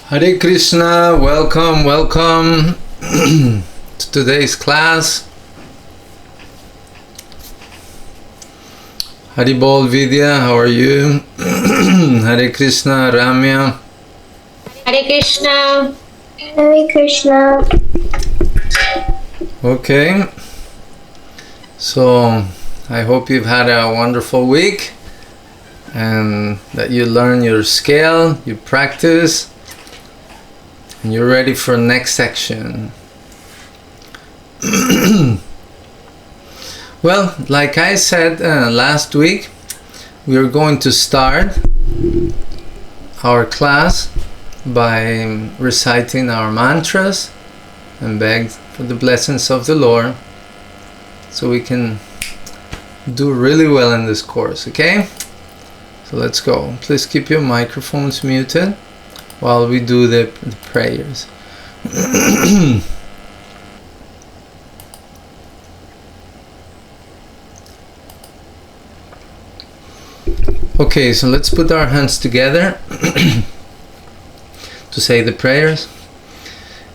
Hare Krishna, welcome to today's class. Haribol Vidya, how are you? Hare Krishna, Ramya. Hare Krishna. Hare Krishna. Okay, so I hope you've had a wonderful week and that you learn your scale, you practice, and you're ready for next section. Well, like I said last week, we are going to start our class by reciting our mantras and beg for the blessings of the Lord so we can do really well in this course, okay? So let's go. Please keep your microphones muted while we do the prayers. Okay, so let's put our hands together to say the prayers.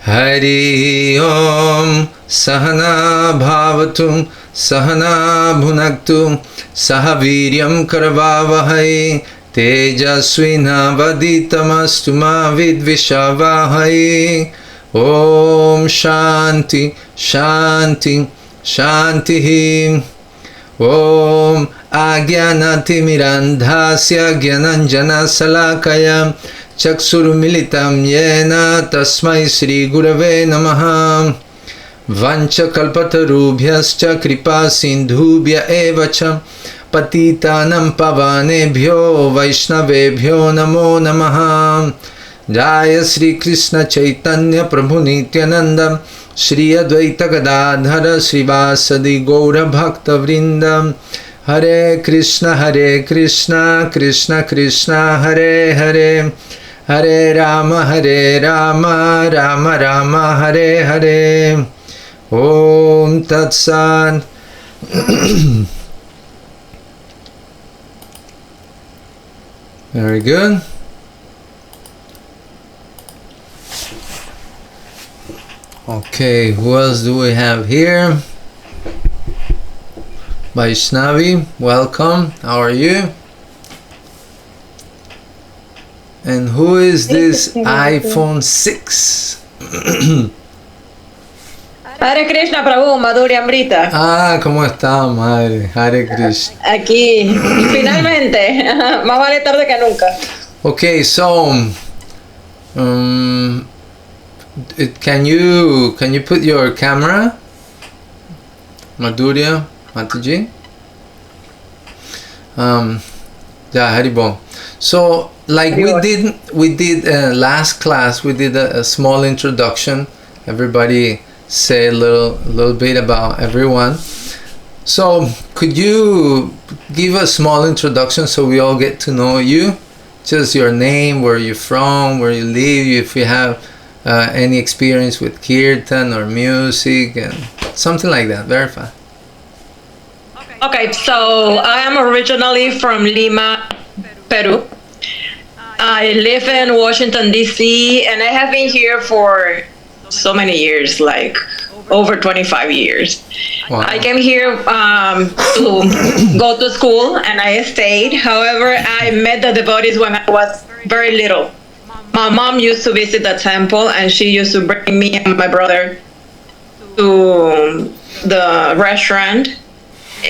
Hari Om Sahana Bhavatum Sahana Bhunaktu Sahaviryam Karavavahai Tejasvina Vaditamastu Ma Vidvishavahai. Om Shanti Shanti Shanti. Om Agyanatimirandhasya Gyananjana Salakaya Chaksurumilitam Yena Tasmai Sri Gurave Namaha. Vancha Kalpatarubhyascha Kripa Sindhubhya Evacha Patitanam Pavanebhyo Vaishnavebhyo Namo Namaha. Jaya Sri Krishna Chaitanya Prabhu Nityananda Shri Advaita Gadadhara Srivasadi Gaura Bhakta Vrindam. Hare Krishna Krishna Krishna Hare Hare, Hare Rama Rama Rama Hare Hare. Om Tat Sat. Very good. Okay, who else do we have here? Vaishnavi, welcome. How are you? And who is this iPhone 6? Hare Krishna, Prabhu, Madhurya Amrita. Ah, ¿cómo está, madre? Hare Krishna. Aquí, finalmente. Más vale tarde que nunca. Okay, so can you put your camera, Madhurya Mataji? Yeah, Haribol. So like we did last class, we did a small introduction. Everybody say a little bit about everyone. So could you give a small introduction so we all get to know you? Just your name, where you're from, where you live, if you have any experience with kirtan or music and something like that. Verify. Okay, so I am originally from Lima, Peru. I live in Washington, D.C., and I have been here for so many years, like over 25 years. Wow. I came here to go to school, and I stayed. However, I met the devotees when I was very little. My mom used to visit the temple, and she used to bring me and my brother to the restaurant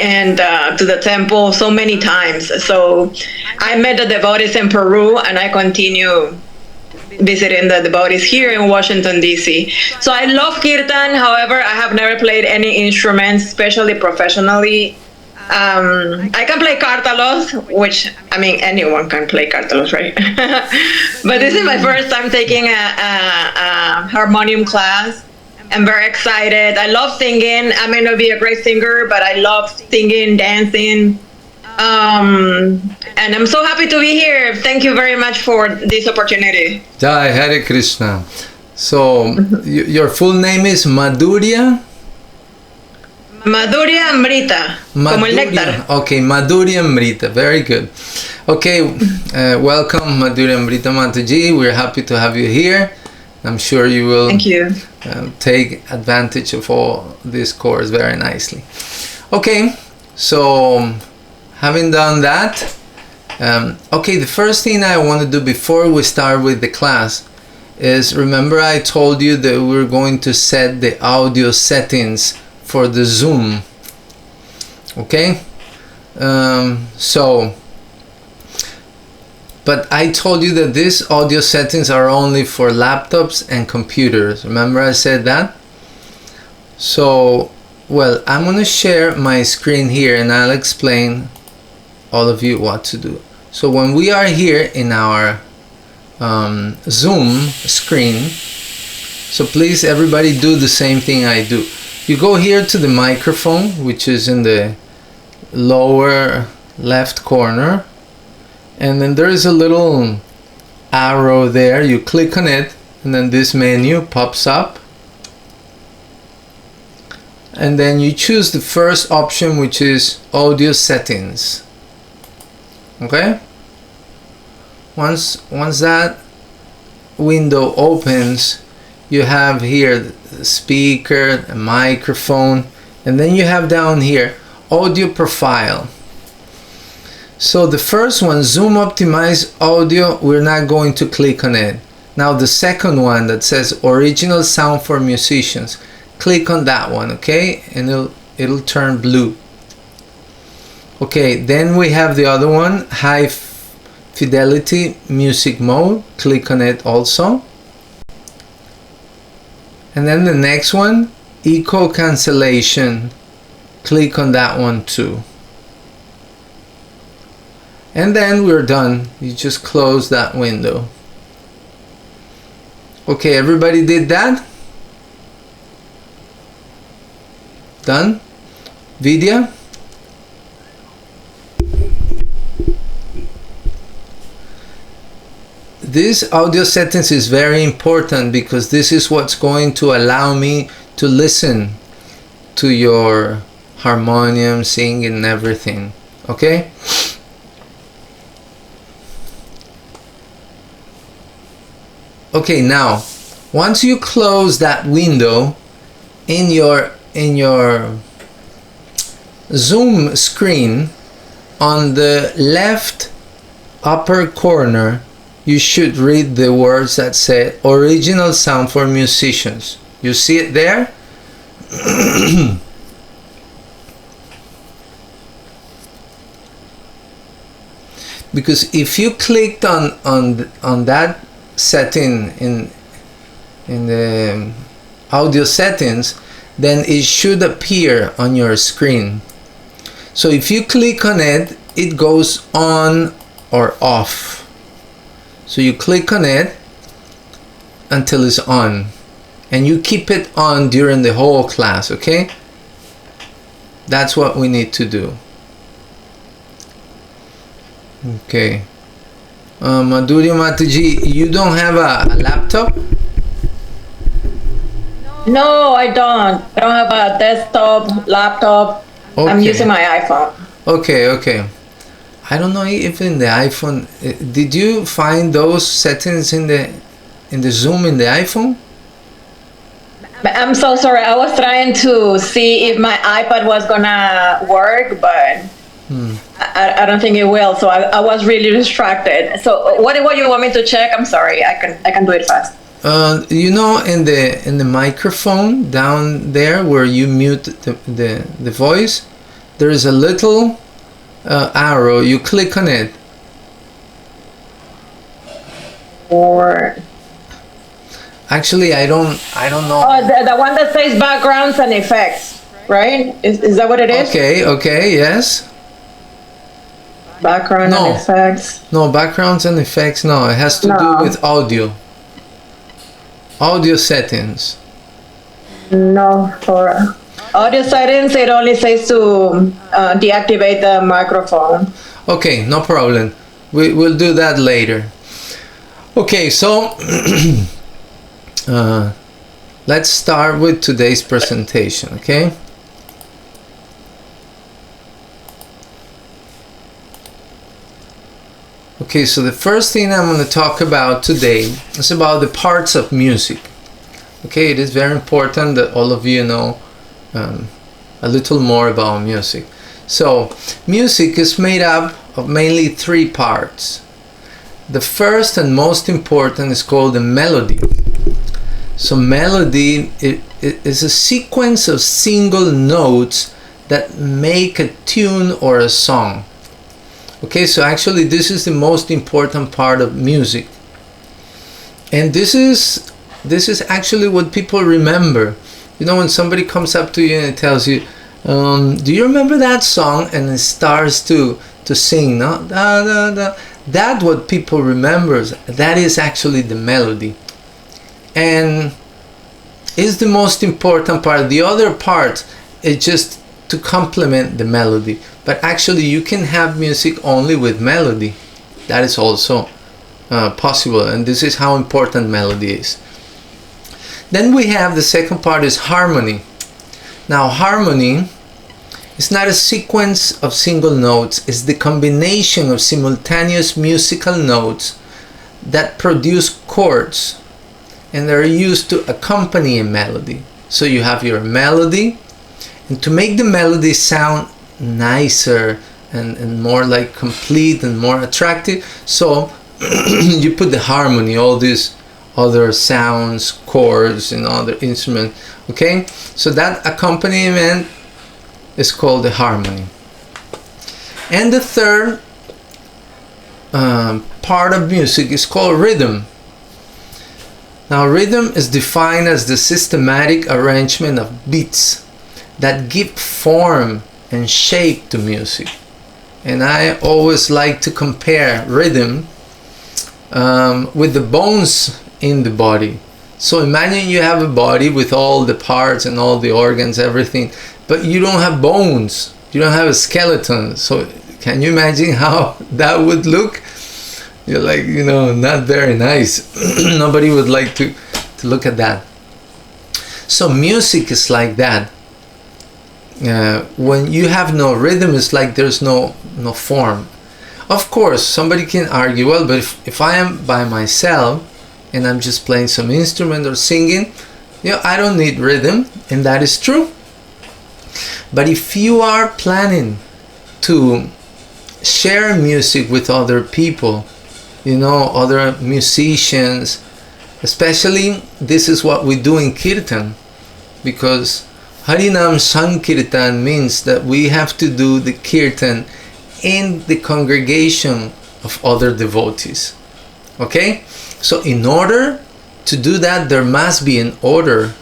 and to the temple so many times. So I met the devotees in Peru, and I continue visiting the devotees here in Washington, D.C. So I love kirtan. However, I have never played any instruments, especially professionally. I can play kartalos, which, I mean, anyone can play kartalos, right? But this is my first time taking a harmonium class. I'm very excited. I love singing. I may not be a great singer, but I love singing, dancing. And I'm so happy to be here. Thank you very much for this opportunity. Jai Hare Krishna. So your full name is Madhurya? Madhurya Amrita, como el néctar. Okay, Madhurya Amrita. Very good. Okay, welcome Madhuri Amrita Mataji. We're happy to have you here. I'm sure you will Thank you. take advantage of all this course very nicely. Okay, so having done that, okay, the first thing I want to do before we start with the class is, remember I told you that we're going to set the audio settings for the Zoom. Okay, but I told you that these audio settings are only for laptops and computers. Remember I said that? So, well, I'm going to share my screen here and I'll explain all of you what to do. So when we are here in our Zoom screen, so please everybody do the same thing I do. You go here to the microphone, which is in the lower left corner, and then there is a little arrow there. You click on it and then this menu pops up, and then you choose the first option, which is audio settings. Okay, once that window opens, you have here the speaker, a microphone, and then you have down here audio profile. So the first one, Zoom optimize audio, we're not going to click on it. Now the second one that says original sound for musicians, click on that one, okay, and it'll turn blue. Okay, then we have the other one, high fidelity music mode, click on it also. And then the next one, echo cancellation, click on that one too. And then we're done. You just close that window. Okay, everybody did that? Done? Vidya? This audio settings is very important because this is what's going to allow me to listen to your harmonium, singing and everything. Okay? Okay, now once you close that window in your Zoom screen, on the left upper corner you should read the words that say original sound for musicians. You see it there? Because if you clicked on that setting in the audio settings, then it should appear on your screen. So if you click on it, it goes on or off. So you click on it until it's on, and you keep it on during the whole class, okay? That's what we need to do. Okay. Madhuri Mataji, you don't have a laptop? No, I don't. I don't have a desktop, laptop. Okay. I'm using my iPhone. Okay, okay. I don't know if in the iPhone, did you find those settings in the Zoom in the iPhone? I'm so sorry. I was trying to see if my iPad was gonna work, but I don't think it will. So I was really distracted. So what you want me to check? I'm sorry. I can do it fast. You know, in the microphone down there where you mute the voice, there is a little arrow. You click on it. Or actually, I don't know. Oh, the one that says backgrounds and effects, right? Is that what it is? Okay, okay, yes. Background and effects. No, backgrounds and effects. No, it has to do with audio. Audio settings. No, for audio settings, it only says to deactivate the microphone. Okay, no problem. We'll do that later. Okay, so let's start with today's presentation, okay? Okay, so the first thing I'm going to talk about today is about the parts of music. Okay, it is very important that all of you know a little more about music. So, music is made up of mainly three parts. The first and most important is called the melody. So melody is a sequence of single notes that make a tune or a song. Okay, so actually this is the most important part of music. And this is actually what people remember. You know, when somebody comes up to you and tells you, do you remember that song? And it starts to sing, no? Da, da, da. That's what people remembers. That is actually the melody. And is the most important part. The other part is just to complement the melody. But actually you can have music only with melody. That is also possible, and this is how important melody is. Then we have the second part is harmony. Now harmony is not a sequence of single notes, it's the combination of simultaneous musical notes that produce chords, and they're used to accompany a melody. So you have your melody, and to make the melody sound nicer and more like complete and more attractive, so you put the harmony, all these other sounds, chords, and other instruments. Okay, so that accompaniment is called the harmony. And the third part of music is called rhythm. Now rhythm is defined as the systematic arrangement of beats that give form and shape to music. And I always like to compare rhythm with the bones in the body. So imagine you have a body with all the parts and all the organs, everything, but you don't have bones, you don't have a skeleton. So can you imagine how that would look? You're like, you know, not very nice. Nobody would like to look at that. So music is like that. When you have no rhythm, it's like there's no form. Of course, somebody can argue, well, but if I am by myself and I'm just playing some instrument or singing, you know, I don't need rhythm, and that is true. But if you are planning to share music with other people, you know, other musicians, especially this is what we do in Kirtan, because Harinam Sankirtan means that we have to do the Kirtan in the congregation of other devotees. Okay? So in order to do that, there must be an order.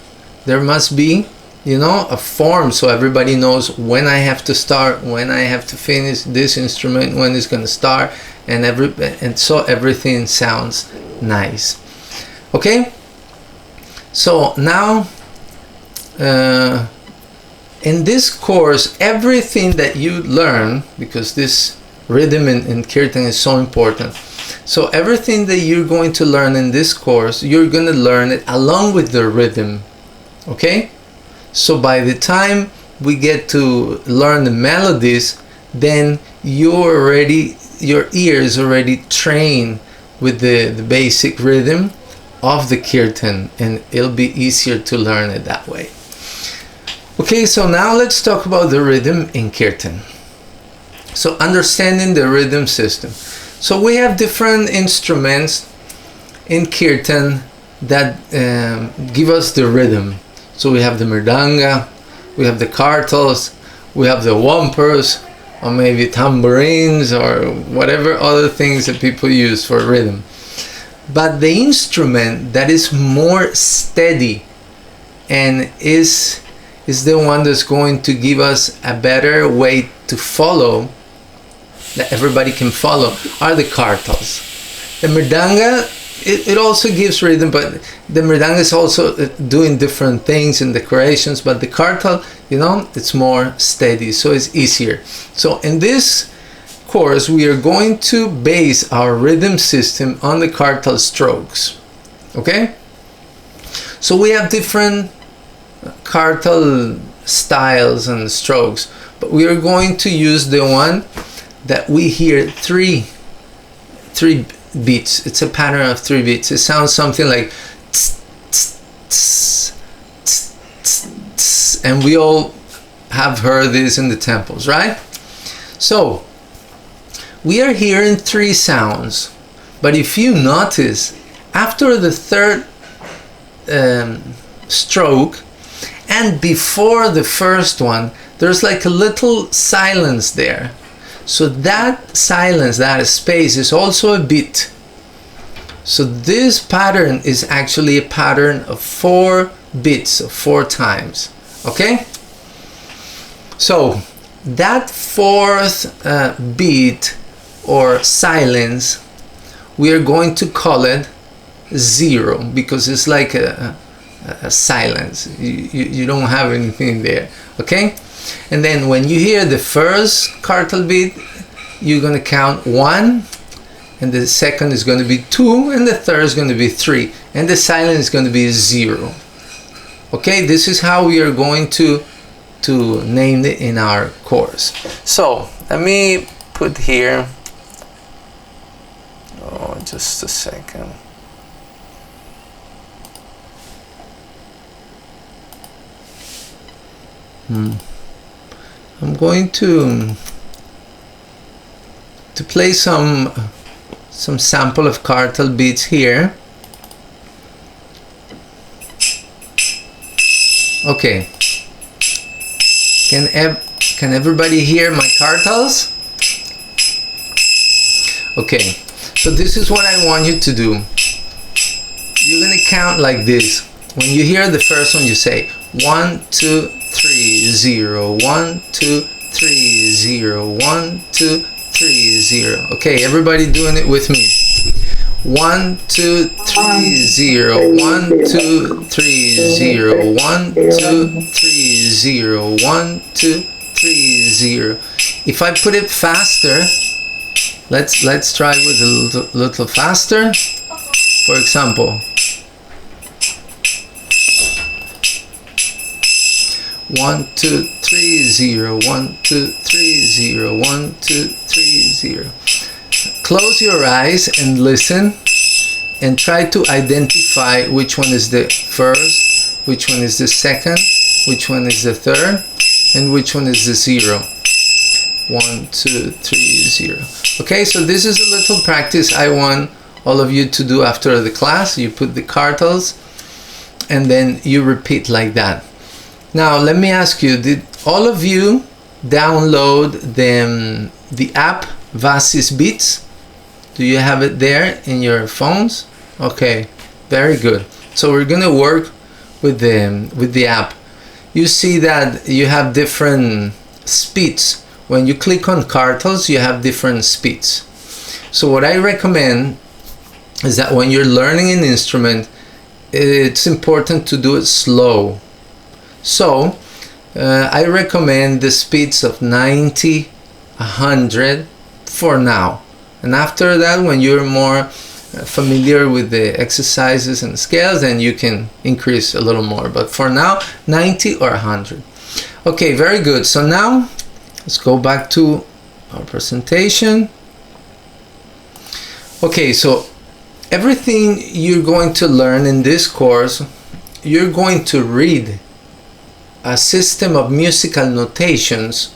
There must be, you know, a form, so everybody knows when I have to start, when I have to finish this instrument, when it's going to start, and so everything sounds nice. Okay? So now in this course, everything that you learn, because this rhythm in Kirtan is so important, so everything that you're going to learn in this course, you're going to learn it along with the rhythm. Okay? So by the time we get to learn the melodies, then your ear is already trained with the basic rhythm of the Kirtan, and it'll be easier to learn it that way. Okay, so now let's talk about the rhythm in Kirtan. So understanding the rhythm system. So we have different instruments in Kirtan that give us the rhythm. So we have the mridanga, we have the kartals, we have the wampers, or maybe tambourines, or whatever other things that people use for rhythm. But the instrument that is more steady and is the one that's going to give us a better way to follow, that everybody can follow, are the kartals. The mridanga, it also gives rhythm, but the mridanga is also doing different things in decorations, but the kartal, you know, it's more steady, so it's easier. So in this course, we are going to base our rhythm system on the kartal strokes. Okay? So we have different kartal styles and strokes, but we are going to use the one that we hear three 3 beats. It's a pattern of 3 beats. It sounds something like tss, tss, tss, tss, tss, tss, and we all have heard this in the temples, right? So we are hearing 3 sounds, but if you notice, after the 3rd stroke and before the first one, there's like a little silence there. So that silence, that space, is also a beat. So this pattern is actually a pattern of 4 beats, of 4 times. Okay? So that 4th beat or silence, we are going to call it 0, because it's like a silence. You don't have anything there. Okay? And then when you hear the first cartel beat, you're going to count 1, and the second is going to be 2, and the third is going to be 3, and the silence is going to be 0. Okay, this is how we are going to name it in our course. So let me put here, just a second. I'm going to play some sample of cartel beats here. Okay. Can everybody hear my cartels? Okay. So this is what I want you to do. You're gonna count like this. When you hear the first one, you say 1, 2, 3, 0, 1, 2, 3, 0, 1, 2, 3, 0. Okay, everybody doing it with me. 1, 2, 3, 0, 1, 2, 3, 0, 1, 2, 3, 0, 1, 2, 3, 0. If I put it faster, let's try with a little faster. For example, 1, 2, 3, 0, 1, 2, 3, 0, 1, 2, 3, 0. Close your eyes and listen, and try to identify which one is the first, which one is the second, which one is the third, and which one is the 0. 1, 2, 3, 0. Okay, so this is a little practice I want all of you to do after the class. You put the cartels and then you repeat like that. Now let me ask you, did all of you download the app Vasis Beats? Do you have it there in your phones? Okay, very good. So we're gonna work with the app. You see that you have different speeds. When you click on cartels, you have different speeds. So what I recommend is that when you're learning an instrument, it's important to do it slow. So I recommend the speeds of 90, 100 for now. And after that, when you're more familiar with the exercises and scales, then you can increase a little more. But for now, 90 or 100. Okay, very good. So now let's go back to our presentation. Okay, so everything you're going to learn in this course, you're going to read a system of musical notations,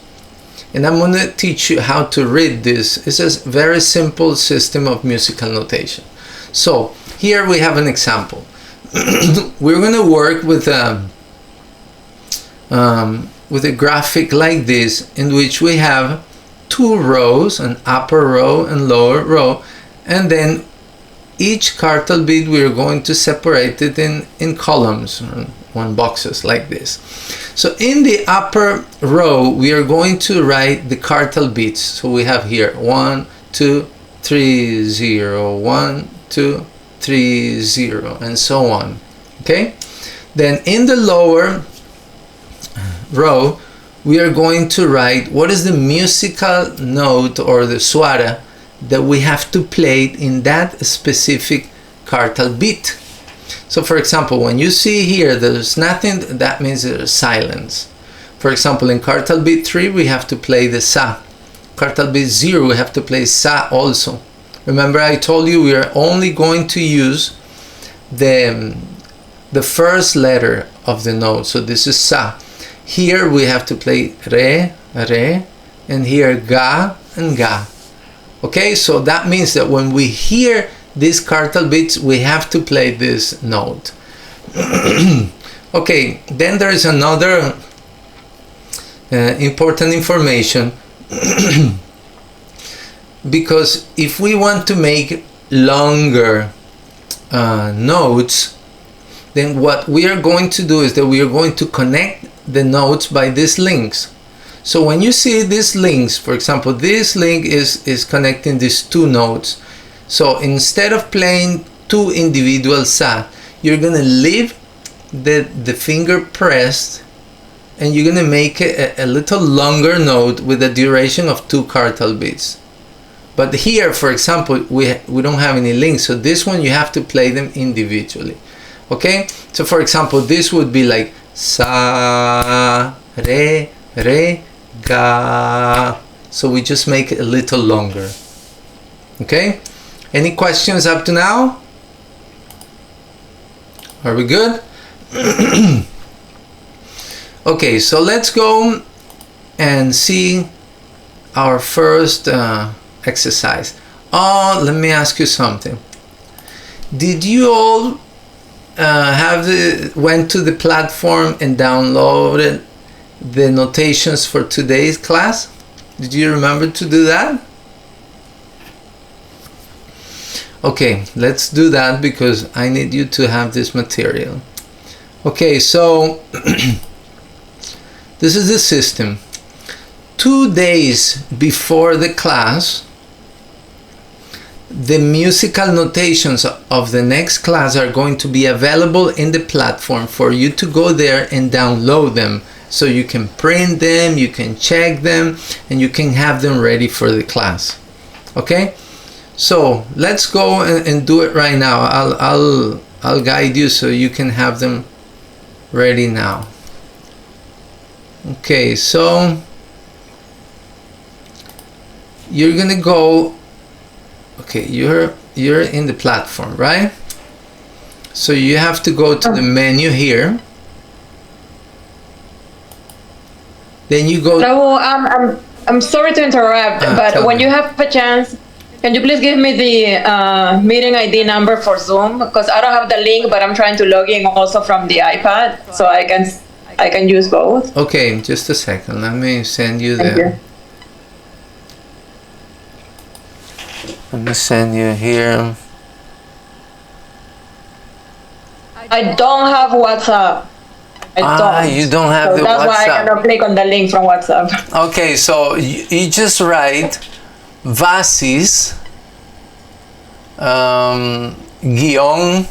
and I'm going to teach you how to read this. It's a very simple system of musical notation. So here we have an example. We're going to work with a graphic like this, in which we have 2 rows, an upper row and lower row, and then each cartel beat we are going to separate it in columns, one boxes like this. So in the upper row we are going to write the cartel beats. So we have here 1, 2, 3, 0, 1, 2, 3, 0, and so on. Okay, then in the lower row we are going to write what is the musical note or the swara that we have to play in that specific cartel beat. So for example, when you see here there's nothing, that means there's silence. For example, in cartel beat 3 we have to play the sa. Cartel beat 0 we have to play sa also. Remember I told you we are only going to use the first letter of the note. So this is sa. Here we have to play re, re, and here ga and ga. Okay, so that means that when we hear these cartal beats, we have to play this note. Okay, then there is another important information. Because if we want to make longer notes, then what we are going to do is that we are going to connect the notes by these links. So when you see these links, for example, this link is connecting these two notes. So instead of playing two individual sa, you're gonna leave the finger pressed, and you're gonna make a little longer note with a duration of 2 cartal beats. But here, for example, we don't have any links, so this one you have to play them individually. Okay, so for example, this would be like sa, re, re, ga. So we just make it a little longer. Okay, any questions up to now? Are we good? Okay, so let's go and see our first exercise. Oh, let me ask you something. Did you all went to the platform and downloaded the notations for today's class? Did you remember to do that? Okay, let's do that because I need you to have this material. Okay, so this is the system. 2 days before the class, the musical notations of the next class are going to be available in the platform for you to go there and download them, so you can print them, you can check them, and you can have them ready for the class. Okay, so let's go and do it right now. I'll guide you so you can have them ready now. Okay, so you're gonna go. Okay, you're in the platform, right? So you have to go to the menu here. Then you go. I'm sorry to interrupt, but when you have a chance, can you please give me the meeting ID number for Zoom? Because I don't have the link, but I'm trying to log in also from the iPad, so I can use both. Okay, just a second. Let me send you Thank you. Let me send you here. I don't have WhatsApp. You don't have the that's WhatsApp. Why I cannot click on the link from WhatsApp. Okay, so you just write Vasis guión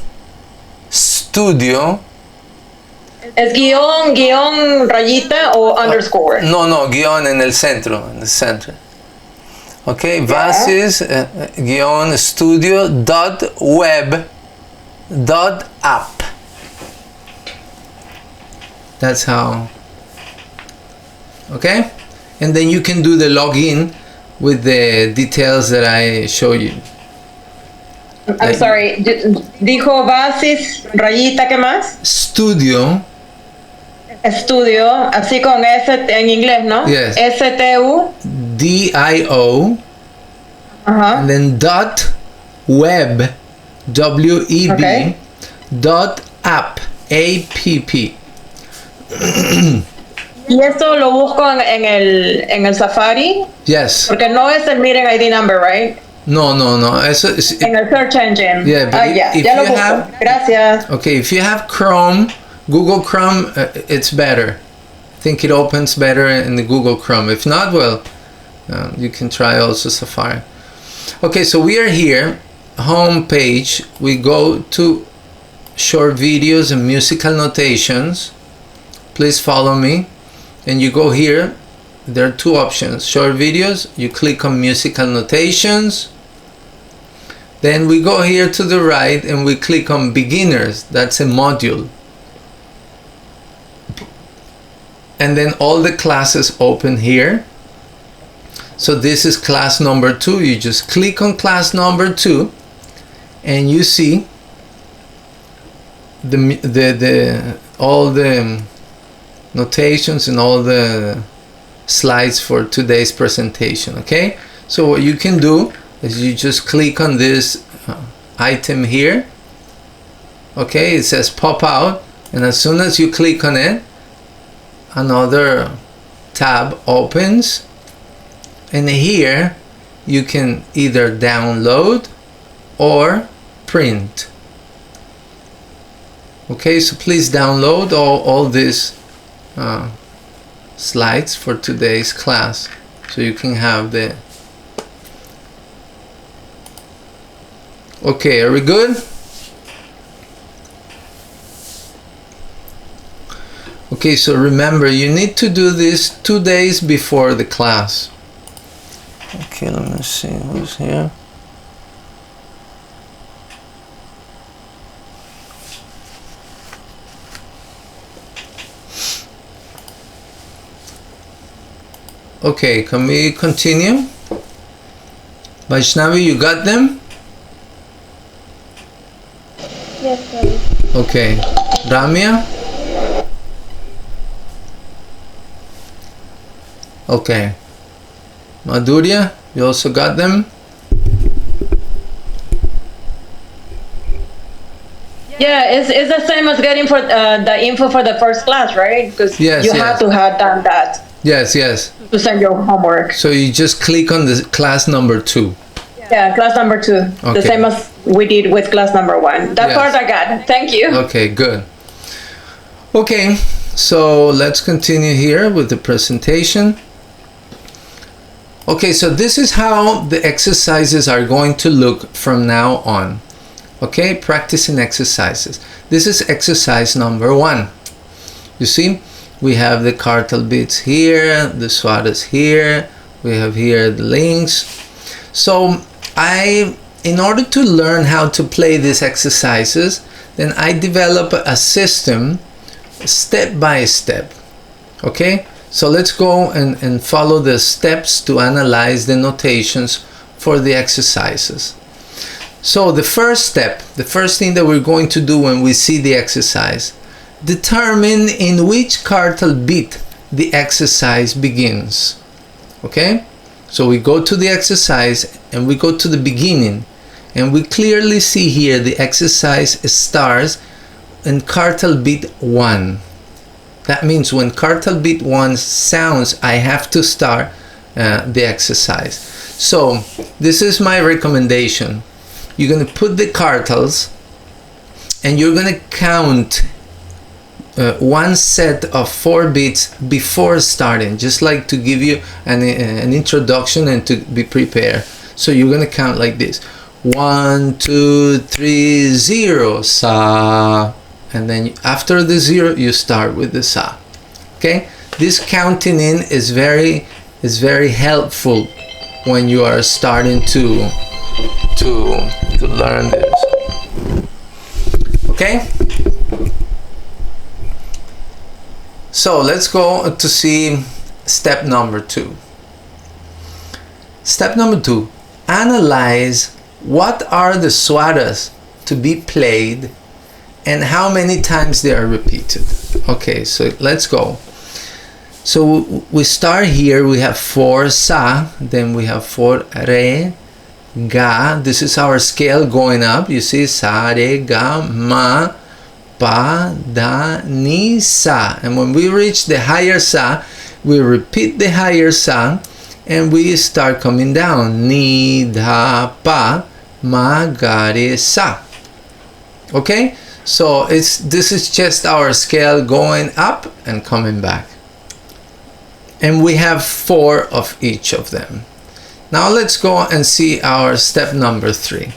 studio. ¿Es guión, rayita o underscore? No, guión en el centro, Okay, Vasis guión studio .web .app. That's how. Okay, and then you can do the login with the details that I show you. I'm sorry, dijo Basis, rayita, ¿qué más? Studio. Estudio, así con S en inglés, ¿no? Yes. STU. DIO. And then .web WEB Okay. .app APP. ¿Y esto lo busco en el Safari? Yes. Porque no es el meeting ID number, right? No. Eso es, En el search engine. Yeah, but ya lo busco. Gracias. Okay, if you have Chrome, Google Chrome, it's better. I think it opens better in the Google Chrome. If not, well, you can try also Safari. Okay, so we are here, home page. We go to short videos and musical notations. Please follow me. And you go here. There are 2 options. Short videos. You click on musical notations. Then we go here to the right and we click on beginners. That's a module. And then all the classes open here. So this is class number 2. You just click on class number 2 and you see all the notations and all the slides for today's presentation. Okay, so what you can do is you just click on this item here. Okay, it says pop out, and as soon as you click on it, another tab opens, and here you can either download or print. Okay, so please download all these slides for today's class so you can have the. Okay, are we good? Okay, so remember, you need to do this 2 days before the class. Okay, let me see who's here. Okay, can we continue? Vaishnavi, you got them? Yes, Daddy. Okay. Ramya? Okay. Madhurya, you also got them? Yeah, it's the same as getting for the info for the first class, right? Because Yes, you yes. have to have done that Yes, yes. to send your homework. So you just click on the class number 2. Yeah, class number 2, Okay. the same as we did with class number 1. That Yes. part I got. Thank you. Okay, good. Okay, so let's continue here with the presentation. Okay, so this is how the exercises are going to look from now on. Okay, practicing exercises. This is exercise number 1. You see, we have the cartel beats here, the swaras here, we have here the links. So in order to learn how to play these exercises, then I develop a system step by step. Okay, so let's go and follow the steps to analyze the notations for the exercises. So the first step, the first thing that we're going to do when we see the exercise, determine in which cartel beat the exercise begins. Okay, so we go to the exercise and we go to the beginning, and we clearly see here the exercise starts in cartel beat 1. That means when cartel beat 1 sounds, I have to start the exercise. So this is my recommendation. You're going to put the cartels and you're going to count one set of 4 beats before starting, just like to give you an introduction and to be prepared. So you're going to count like this: 1, 2, 3, 0, sa, and then after the 0 you start with the sa. Okay, this counting in is very helpful when you are starting to learn this. Okay, so let's go to see step number 2. Step number 2, analyze what are the swaras to be played and how many times they are repeated. Okay, so let's go. So we start here, we have 4 sa, then we have 4 re, ga. This is our scale going up. You see, sa, re, ga, ma, pa, da, ni, sa. And when we reach the higher sa, we repeat the higher sa and we start coming down. Ni, da, pa, ma, ga, re, sa. Okay, so this is just our scale going up and coming back. And we have 4 of each of them. Now let's go and see our step number 3.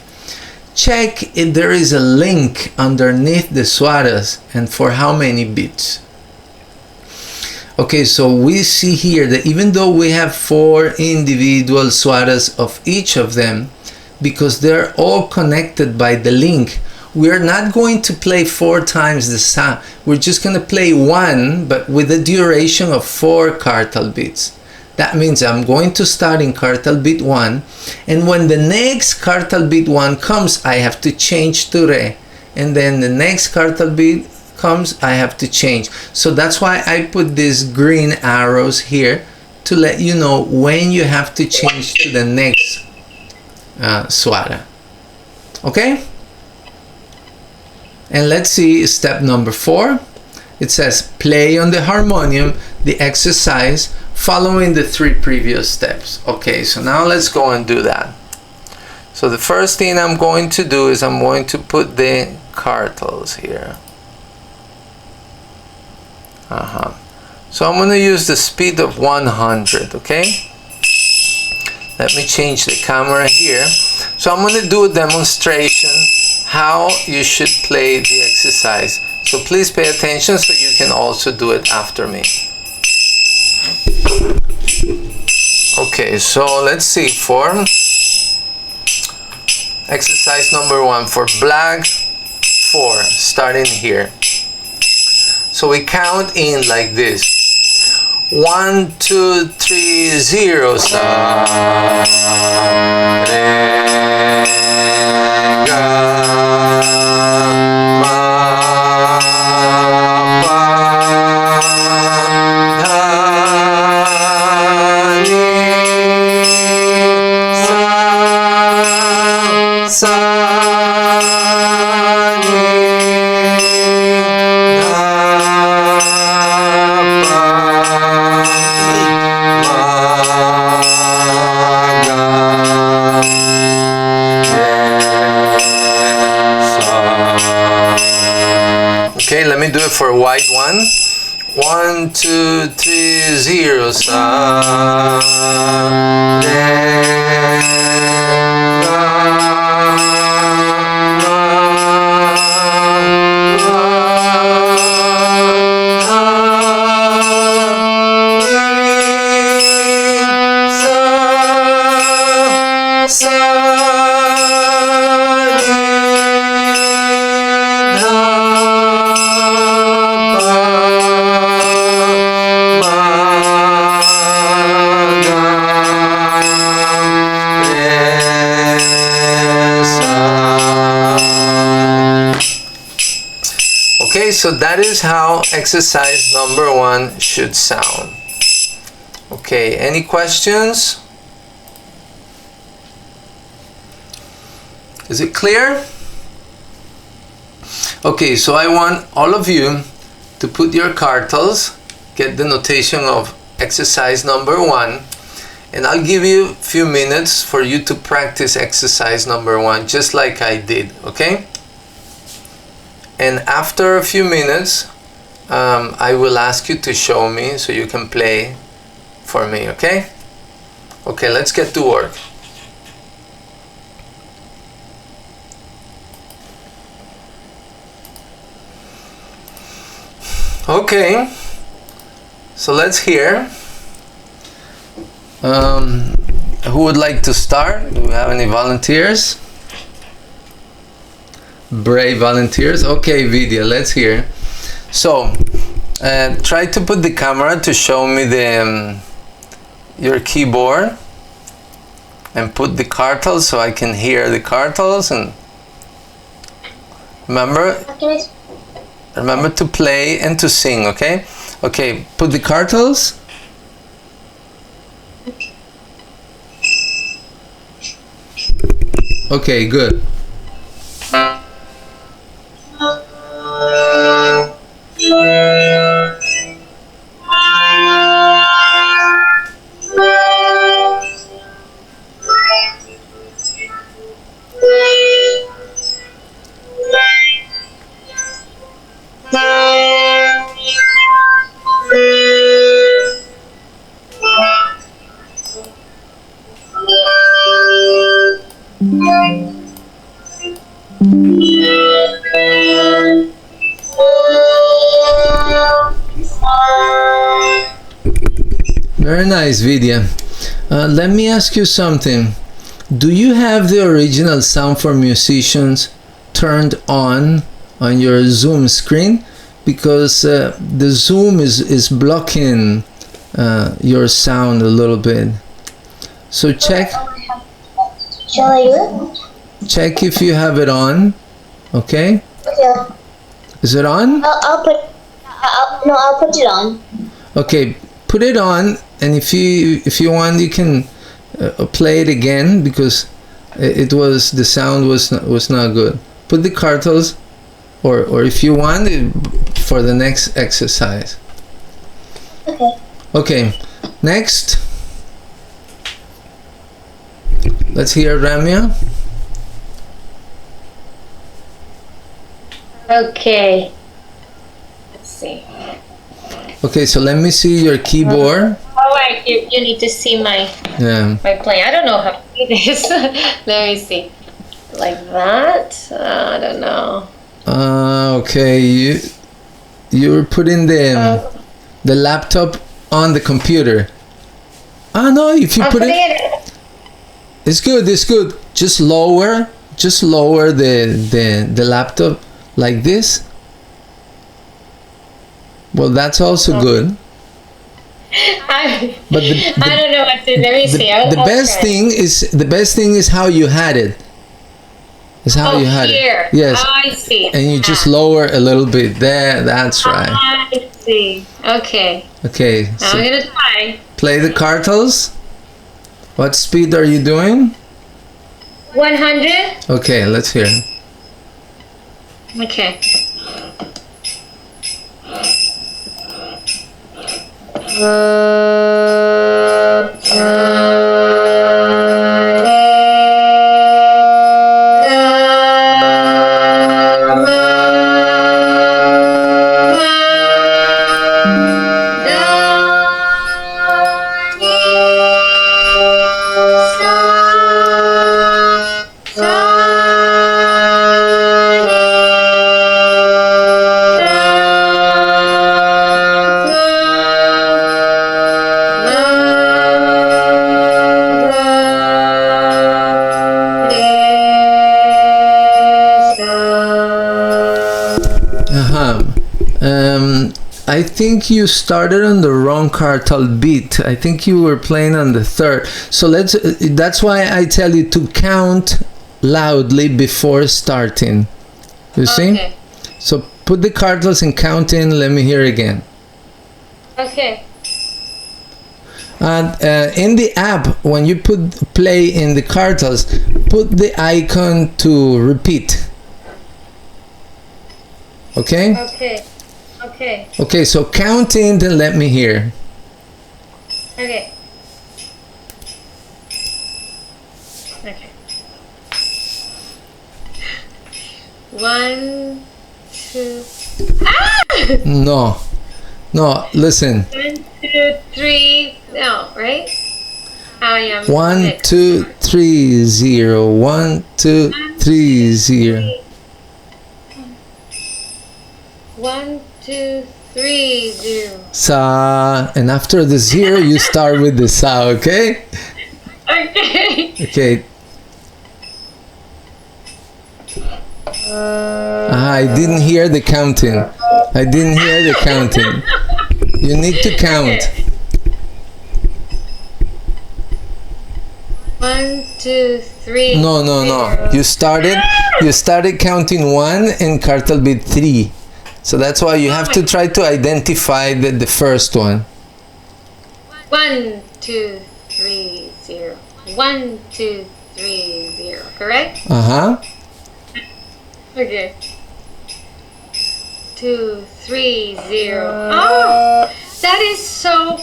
Check if there is a link underneath the swaras and for how many beats. Okay, so we see here that even though we have 4 individual swaras of each of them, because they're all connected by the link, we're not going to play 4 times the sa. We're just going to play 1, but with a duration of 4 cartel beats. That means I'm going to start in quartal beat 1, and when the next quartal beat 1 comes, I have to change to re, and then the next quartal beat comes, I have to change. So that's why I put these green arrows here to let you know when you have to change to the next swara. Okay? And let's see step number 4. It says play on the harmonium the exercise following the 3 previous steps. Okay, so now let's go and do that. So the first thing I'm going to do is I'm going to put the quartals here. So I'm going to use the speed of 100, okay? Let me change the camera here. So I'm going to do a demonstration how you should play the exercise. So please pay attention so you can also do it after me. Okay, so let's see, for exercise number 1 for black 4, starting here. So we count in like this. 1, 2, 3, 0. Sa, re, ga, ma, pa, dha, ni, sa, ni, dha, okay, let me do it for white one. 1, 2, 3, 0. Sa, re, ga, ma, pa, dha, ni, sa, okay, so that is how exercise number 1 should sound. Okay, any questions? Is it clear? Okay, so I want all of you to put your quartals, get the notation of exercise number 1, and I'll give you a few minutes for you to practice exercise number 1 just like I did, okay? And after a few minutes, I will ask you to show me so you can play for me, okay? Okay, let's get to work. Okay, so let's hear. Who would like to start? Do we have any volunteers? Brave volunteers. Okay, Vidya, let's hear. So try to put the camera to show me the your keyboard, and put the quartals so I can hear the quartals, and remember to play and to sing, okay? Okay, put the quartals. Okay, good. Very nice, Vidya. Let me ask you something. Do you have the original sound for musicians turned on your Zoom screen? Because the Zoom is blocking your sound a little bit. So check Shall I do it? check if you have it on. Okay, Okay. is it on? I'll put. I'll put it on. Okay, put it on, and if you want, you can play it again, because the sound was not good. Put the cartels, or if you want, for the next exercise. Okay. Okay, next. Let's hear Ramya. Okay. Let's see. Okay, so let me see your keyboard. Oh, right. You need to see my plane. I don't know how to do this. Let me see. Like that? I don't know. Okay, you're putting the laptop on the computer. No, if you put it, it's good. It's good. Just lower the laptop like this. Well, that's also good. I But I don't know what to. Let me see. the best thing is how you had it. Is how you had here. it. Yes. I see. And you just lower a little bit there. That's right. I see. Okay. Okay. So I'm gonna try. play the cartels. What speed are you doing? 100. Okay, let's hear. Okay. I think you started on the wrong cartel beat. I think you were playing on the third. So that's why I tell you to count loudly before starting. You see? Okay. So put the cartels and count in. Let me hear again. Okay. And in the app, when you put play in the cartels, put the icon to repeat. Okay? Okay. Okay. Okay, so count in, then let me hear. Okay. Okay. 1, 2. Ah! No, listen. 1, 2, 3. No, right? I am. 1, 2, 3, 0. 1, 2, 3, 0. 1, 2, 3, 0. Sa, and after the 0, you start with the sa, okay? Okay. Okay. I didn't hear the counting. I didn't hear the counting. You need to count. 1, 2, 3. No. 0. You started counting 1 and cartel beat 3. So that's why you have to try to identify the first one. 1, 2, 3, 0. 1, 2, 3, 0. Correct? Okay. 2, 3, 0. Oh, that is so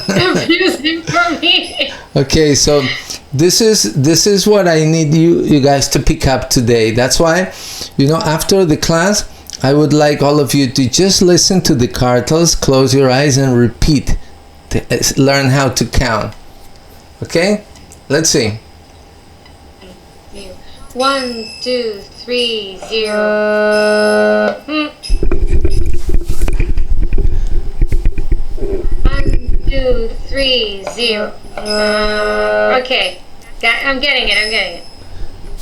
confusing for me. Okay, so this is what I need you guys to pick up today. That's why, after the class, I would like all of you to just listen to the cartels, close your eyes, and repeat. Learn how to count. Okay? Let's see. 1, 2, 3, 0. 1, 2, 3, 0. Okay. I'm getting it.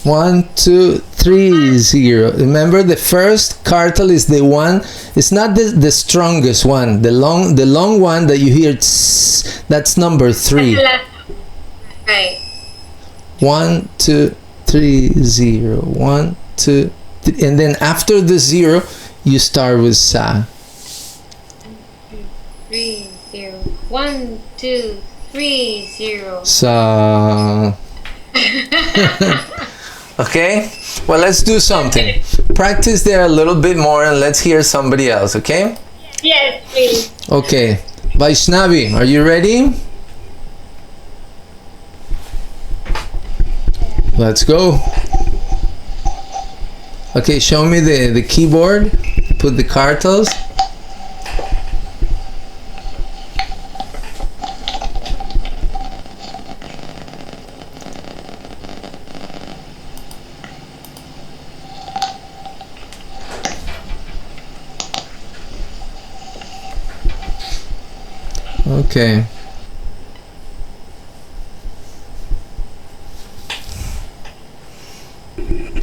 1, 2, 3, 0. Remember, the first cartel is the one. It's not the strongest one. The long one that you hear. Tss, that's number 3. Right. 1, 2, 3, 0. 1, 2, 3. And then after the 0, you start with sa. 3, 0. 1, 2, 3, 0. Sa. Okay? Well, let's do something. Practice there a little bit more and let's hear somebody else, okay? Yes, please. Okay. Vaishnavi, are you ready? Let's go. Okay, show me the keyboard. Put the cartels. Okay.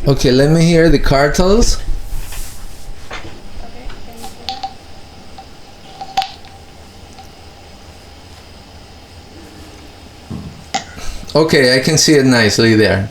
Okay, let me hear the cartels. Okay, I can see it nicely there.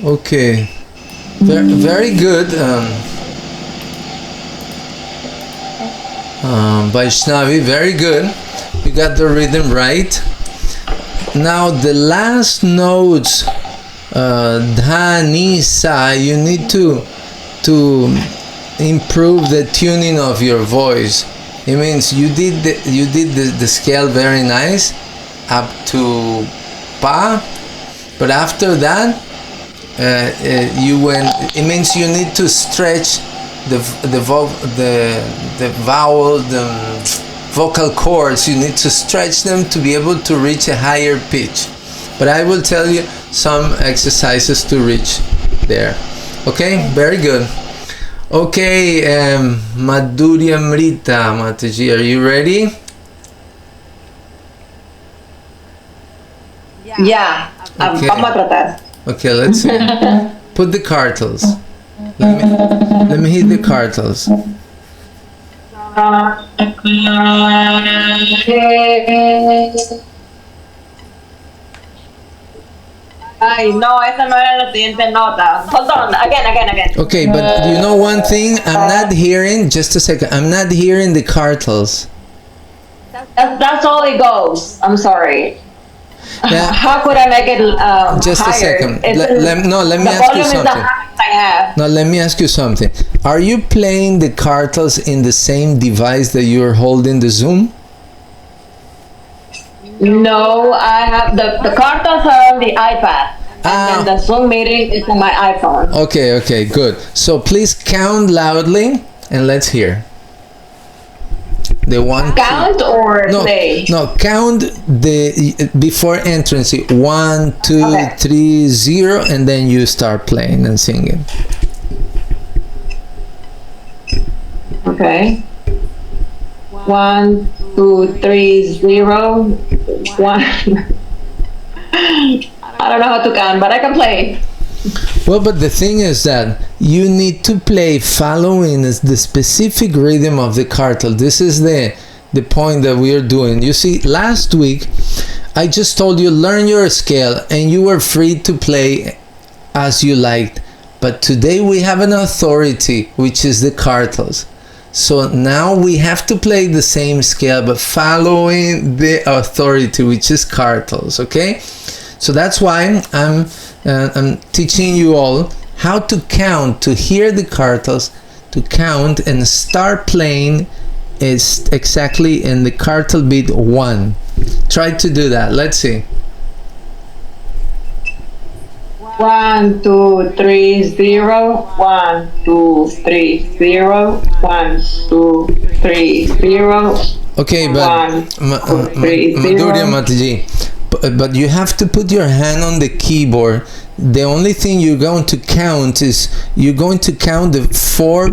Okay, very good, Vaishnavi, very good. You got the rhythm right. Now the last notes, dha, ni, sa, you need to improve the tuning of your voice. It means you did the scale very nice up to pa, but after that you went. It means you need to stretch the vowel, the vocal cords. You need to stretch them to be able to reach a higher pitch. But I will tell you some exercises to reach there. Okay, very good. Okay, Madhurya Amrita Mataji, are you ready? Yeah, Okay. vamos a tratar. Okay, let's see. Put the cartels. Let me hit the cartels. Ay, no, esa no era la siguiente nota. Hold on, again. Okay, but you know one thing? I'm not hearing, just a second, I'm not hearing the cartels. That's all it goes. I'm sorry. Yeah. How could I make it Just higher? a second. It's Let me ask you volume is the something. highest I have. Now let me ask you something. Are you playing the cartels in the same device that you're holding the Zoom? No, I have the cartas are on the iPad. And then the Zoom meeting is on my iPhone. Okay, good. So please count loudly and let's hear. The one, Count or no, play? no, count the before entrance. 1, 2, Okay. 3, 0, and then you start playing and singing. Okay. 1, 2, 3, 0, 1. I don't know how to count, but I can play. Well, but the thing is that you need to play following the specific rhythm of the cartel. This is the point that we are doing. You see, last week I just told you learn your scale and you were free to play as you liked. But today we have an authority, which is the cartels. So now we have to play the same scale, but following the authority, which is cartels. Okay, so that's why I'm teaching you all how to count, to hear the cartels, to count and start playing is exactly in the cartel beat 1. Try to do that. Let's see. 1, 2, 3, 0. 1, 2, 3, 0. 1, 2, 3, 0. Okay, but Madhurya Mataji, but you have to put your hand on the keyboard. The only thing you're going to count is you're going to count the 4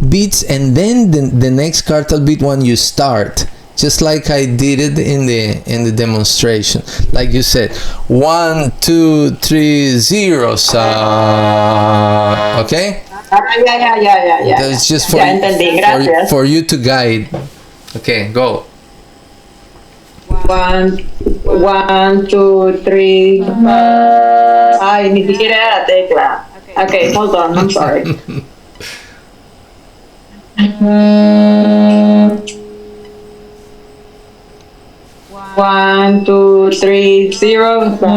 beats, and then the next cartel beat when you start, just like I did it in the demonstration. Like you said, 1, 2, 3, 0, sa. Okay? Yeah. That's just for you to guide. Okay, go. 1, 2, 3. Ay, ni siquiera era la tecla. Okay, hold on, I'm sorry. 1, 2, 3, 0. 1.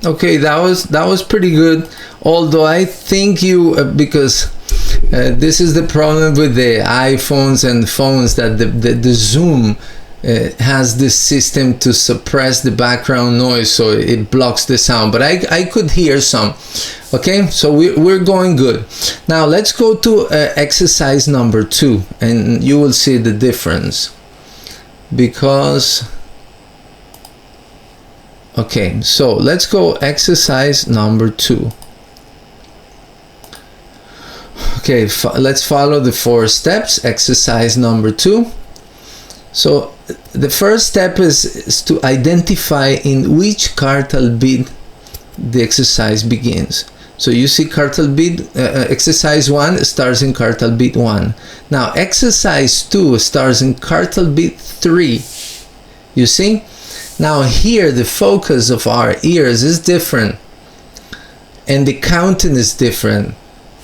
Okay, that was pretty good. Although I think you because this is the problem with the iPhones and phones, that the Zoom has this system to suppress the background noise, so it blocks the sound, but I could hear some. Okay, so we're going good. Now let's go to exercise number 2, and you will see the difference. Because okay, so let's go exercise number 2. Okay, let's follow the 4 steps. Exercise number 2. So the first step is to identify in which cartel beat the exercise begins. So you see cartel beat, exercise 1 starts in cartel beat 1. Now exercise 2 starts in cartel beat 3. You see? Now here the focus of our ears is different, and the counting is different.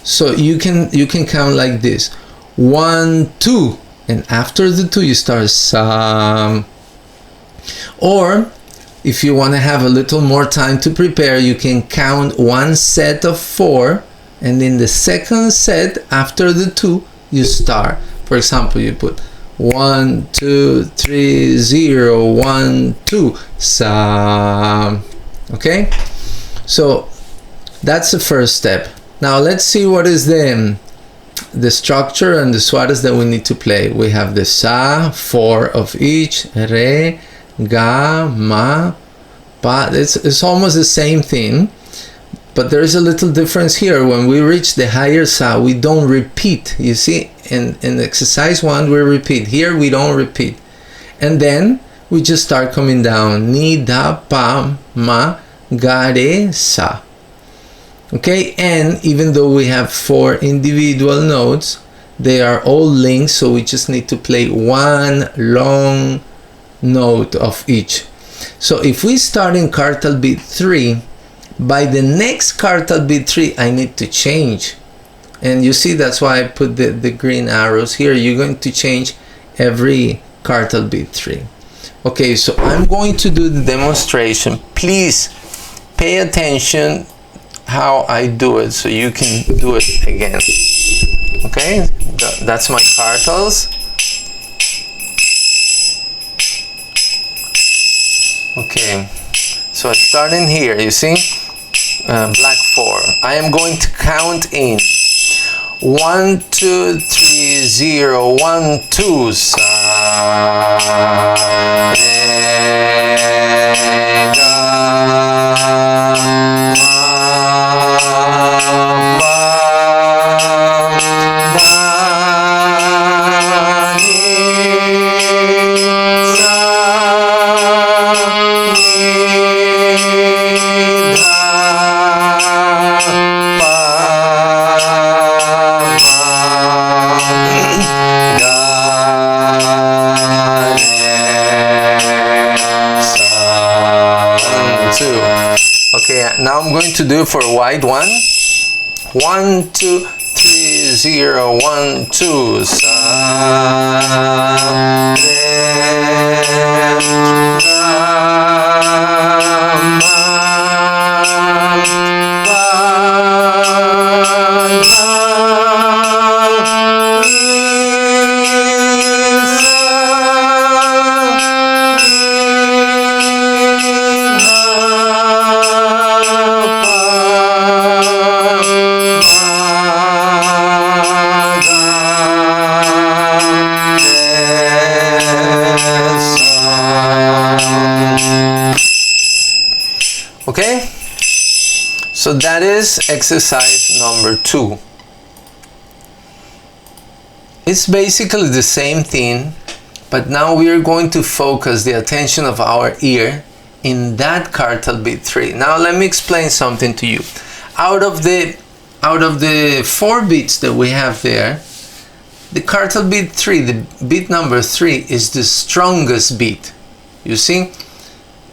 So you can count like this: 1, 2, and after the 2 you start sam. Or if you want to have a little more time to prepare, you can count 1 set of 4, and in the second set after the 2 you start. For example, you put 1, 2, 3, 0, 1, 2, sam. Okay, so that's the first step. Now let's see what is the structure and the swaras that we need to play. We have the sa, 4 of each, re, ga, ma, pa. It's almost the same thing, but there is a little difference here. When we reach the higher sa, we don't repeat. You see, in exercise 1 we repeat. Here we don't repeat, and then we just start coming down. Ni, da, pa, ma, ga, re, sa. Okay, and even though we have 4 individual notes, they are all linked, so we just need to play 1 long note of each. So if we start in cartel beat 3, by the next cartel beat 3 I need to change, and you see that's why I put the green arrows here. You're going to change every cartel beat 3. Okay, so I'm going to do the demonstration. Please pay attention how I do it, so you can do it again. Okay, that's my cartels. Okay, so I start in here, you see, black 4. I am going to count in 1, 2, 3, 0, 1, 2, sa. Now I'm going to do it for a wide one. 1, 2, 3, 0, 1, 2. Sa, re, ga, ma, pa, okay, so that is exercise number 2. It's basically the same thing, but now we are going to focus the attention of our ear in that cartal beat 3. Now let me explain something to you. Out of the 4 beats that we have there, the cartal beat 3, the beat number 3, is the strongest beat. You see,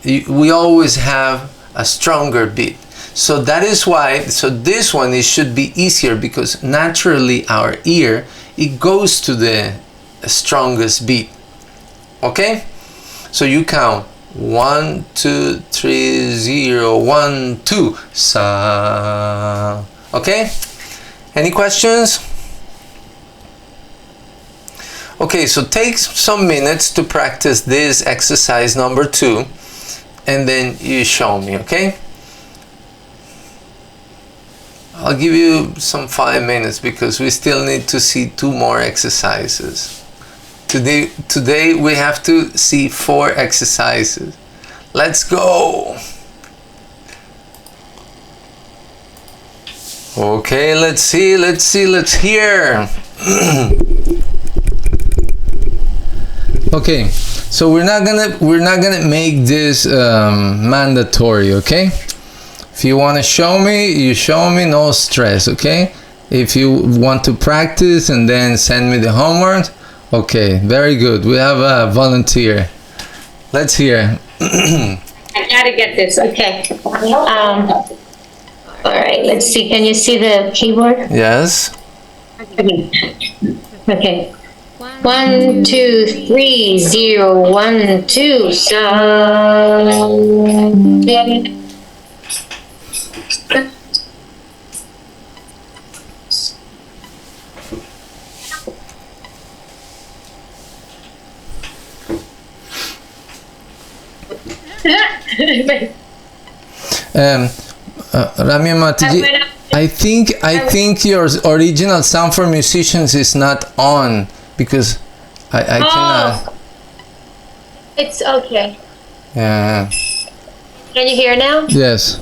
we always have a stronger beat. So that is why, so this one, it should be easier because naturally our ear, it goes to the strongest beat. Okay? So you count 1, 2, 3, 0, 1, 2. Sa. Okay? Any questions? Okay, so take some minutes to practice this exercise number 2, and then you show me, okay? I'll give you some 5 minutes because we still need to see 2 more exercises. Today we have to see 4 exercises. Let's go! Okay, let's see, let's hear. Okay, so we're not gonna make this mandatory, okay? If you want to show me, you show me, no stress, okay? If you want to practice and then send me the homework, okay, very good. We have a volunteer. Let's hear. I gotta get this. Okay. All right. Let's see. Can you see the keyboard? Yes. Okay. 1, 2, 3, 0, 1, 2. So. Ramya Matiji, I think your original sound for musicians is not on because I cannot. It's okay. Yeah. Can you hear now? Yes.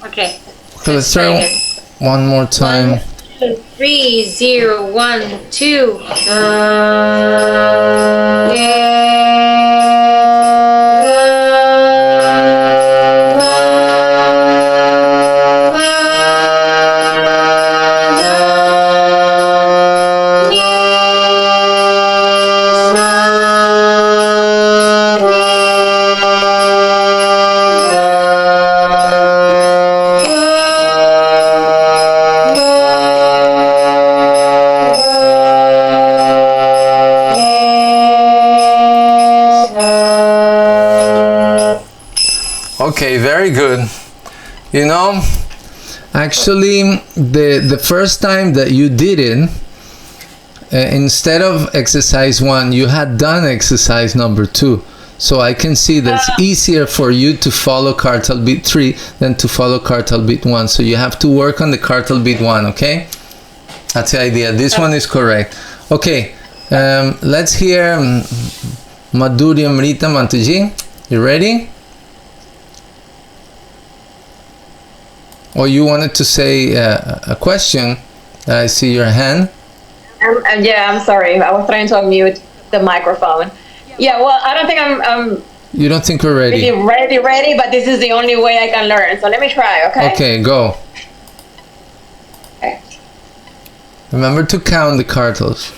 Okay. Okay, let's try one more time. 1, 2, 3, 0, 1, 2. Okay, very good. You know, Actually, the first time that you did it, instead of exercise 1, you had done exercise number 2. So I can see that it's easier for you to follow cartal beat 3 than to follow cartal beat 1. So you have to work on the cartal beat 1, okay? That's the idea. This one is correct. Okay, Let's hear Madhuri Amrita Mataji. You ready? Or you wanted to say a question? I see your hand. Yeah, I'm sorry. I was trying to unmute the microphone. Yeah, well, I don't think I'm You don't think we're ready? really ready, but this is the only way I can learn. So let me try, okay? Okay, go. Okay. Remember to count the cartels.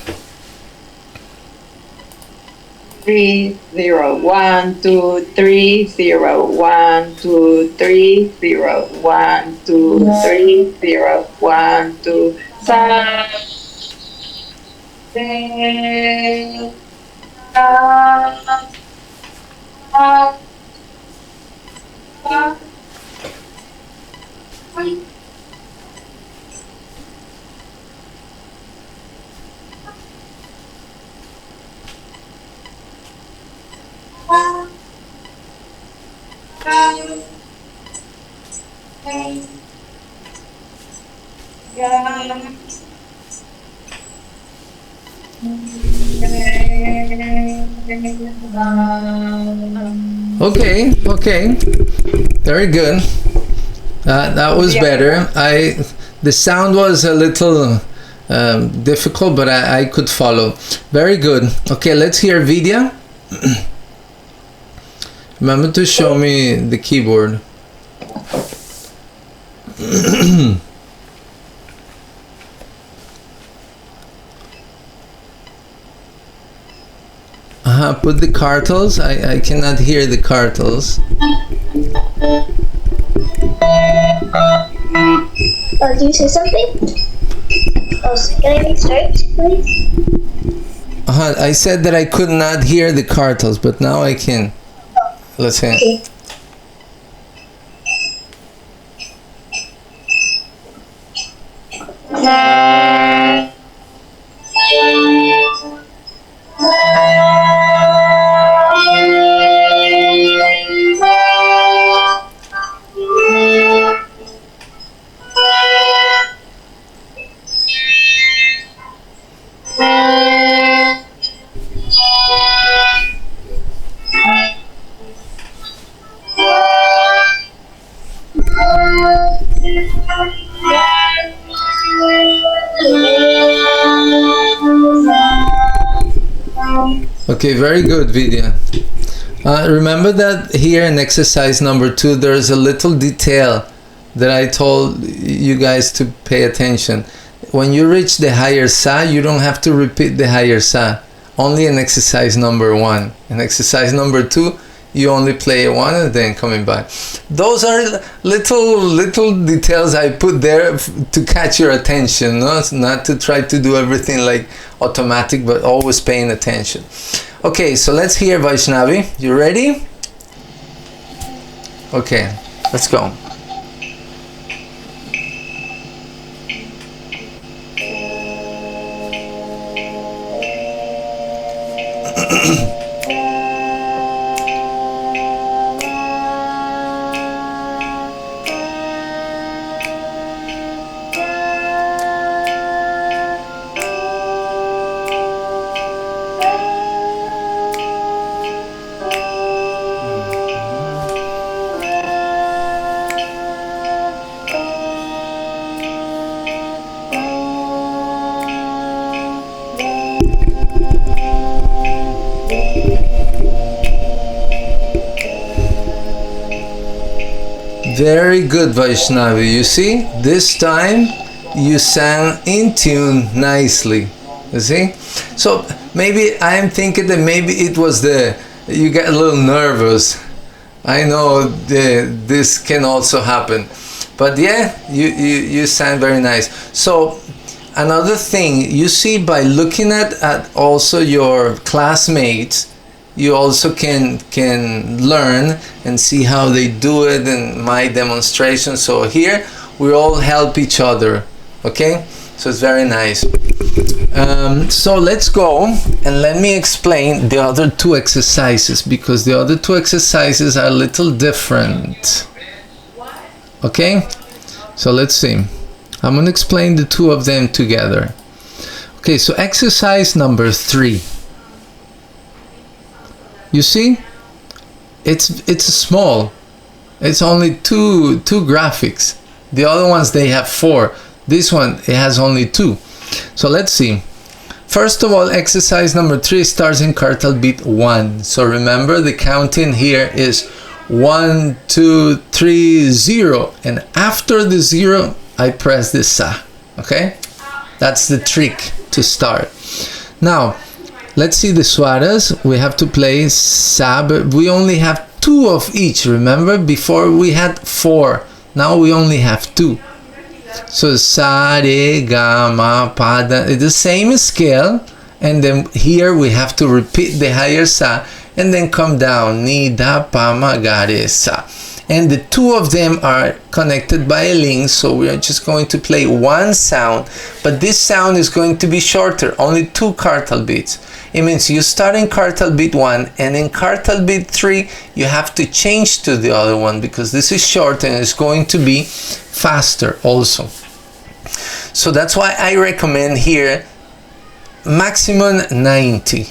3 0 1 2 3 0 1 2 3 0 1 2 3 0 1 2 Okay, okay, very good. That was better. The sound was a little difficult, but I could follow. Very good. Okay, let's hear Vidya. Remember to show me the keyboard. Put the cartels. I cannot hear the cartels. Oh, do you say something? Oh, can I restart, please? I said that I could not hear the cartels, but now I can. Let's hear. Okay. Okay, very good, Vidya. Remember that here in exercise number 2, there's a little detail that I told you guys to pay attention. When you reach the higher sa, you don't have to repeat the higher sa. Only in exercise number 1. In exercise number 2, you only play one and then coming back. Those are little details I put there to catch your attention, not to try to do everything like automatic, but always paying attention. Okay, so let's hear Vaishnavi. You ready? Okay, let's go. Very good, Vaishnavi. You see, this time you sang in tune nicely. You see? So maybe I'm thinking that maybe it was you get a little nervous. I know this can also happen. But yeah, you sang very nice. So another thing, you see, by looking at also your classmates, you also can learn and see how they do it in my demonstration. So here we all help each other, okay? So it's very nice. So let's go and let me explain the other 2 exercises, because the other 2 exercises are a little different. Okay, so let's see. I'm gonna explain the 2 of them together. Okay, so exercise number 3. You see, it's small. It's only two graphics. The other ones, they have 4. This one, it has only 2. So let's see. First of all, exercise number 3 starts in cartal beat 1. So remember, the counting here is 1, 2, 3, 0. And after the 0, I press the sa. Okay? That's the trick to start. Now, let's see the swaras. We have to play sa, but we only have 2 of each. Remember, before we had 4. Now we only have 2. So sa, re, ga, ma, pa, da. It's the same scale. And then here we have to repeat the higher sa and then come down. Ni, da, pa, ma, ga, re, sa. And the 2 of them are connected by a link, so we are just going to play one sound, but this sound is going to be shorter, only 2 cartal beats. It means you start in cartal beat 1, and in cartal beat 3 you have to change to the other one because this is short and it's going to be faster also. So that's why I recommend here maximum 90.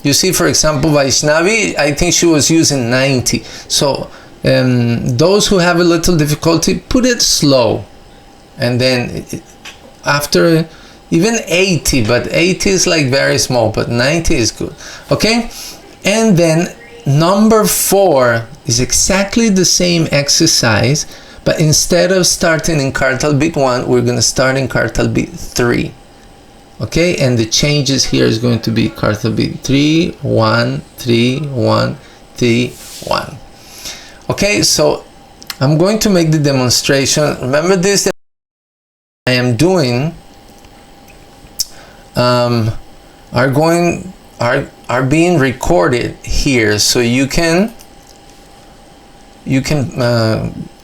You see, for example, Vaishnavi, I think she was using 90. So those who have a little difficulty, put it slow, and then after even 80, but 80 is like very small, but 90 is good. Okay, and then number 4 is exactly the same exercise, but instead of starting in cartal beat 1, we're going to start in cartal beat 3. Okay, and the changes here is going to be cartal beat 3, 1, 3, 1, 3, 1. Okay, so I'm going to make the demonstration. Remember, this that I am doing are being recorded here, so you can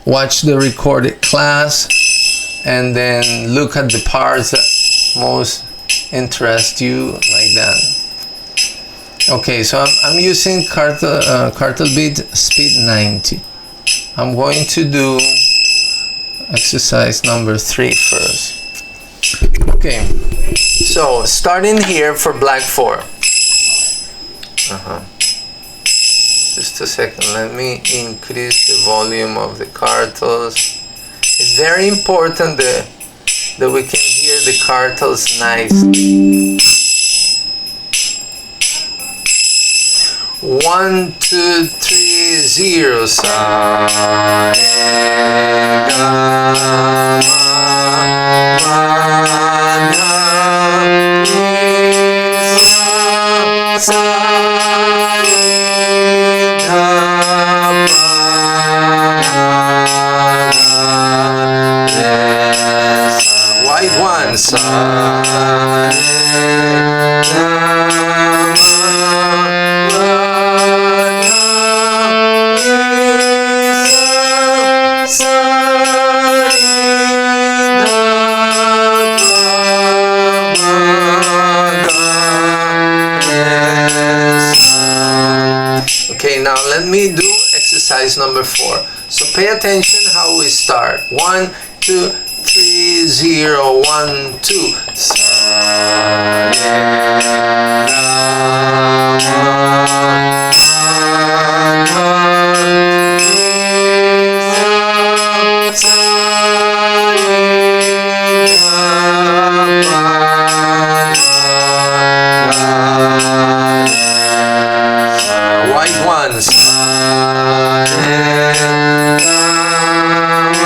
watch the recorded class and then look at the parts that most interest you, like that. Okay, so I'm using cartal beat speed 90. I'm going to do exercise number 3 first. Okay, so starting here for black 4. Just a second, let me increase the volume of the cartals. It's very important that we can hear the cartals nicely. 1, 2, 3, 0. Sa, re, ga, ma, pa, da, ni, sa, re, ga, ma, da, re, sa. White 1. Sa, re, ga, Okay, now let me do exercise number 4. So pay attention how we start. 1, 2, 3, 0, 1, 2. Sa, re, ga, ma, pa, ni, sa, re, ga, ma, White 1. Sa, re, ga, ma, pa, da, ni, sa, re, ga, ma, da,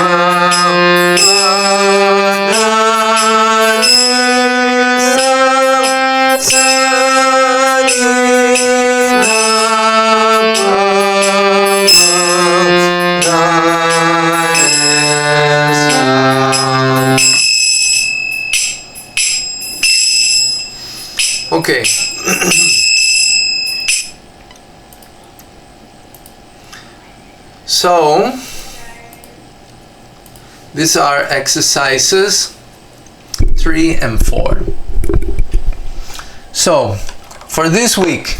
Okay. So these are exercises 3 and 4. So for this week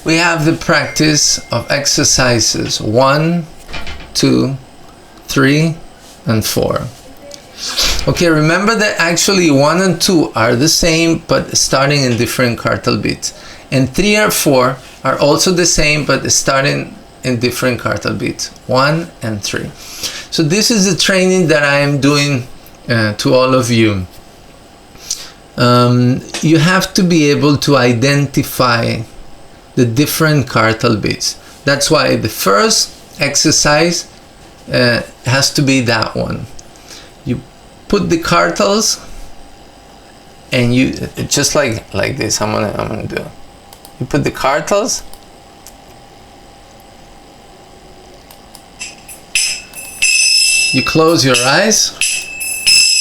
we have the practice of exercises 1, 2, 3 and 4. Okay, remember that actually 1 and 2 are the same but starting in different cartal beats. And 3 or 4 are also the same but starting in different cartal beats. 1 and 3. So this is the training that I am doing to all of you. You have to be able to identify the different cartal beats. That's why the first exercise has to be that one. You put the cartals and you just like this. I'm gonna do. You put the cartals. You close your eyes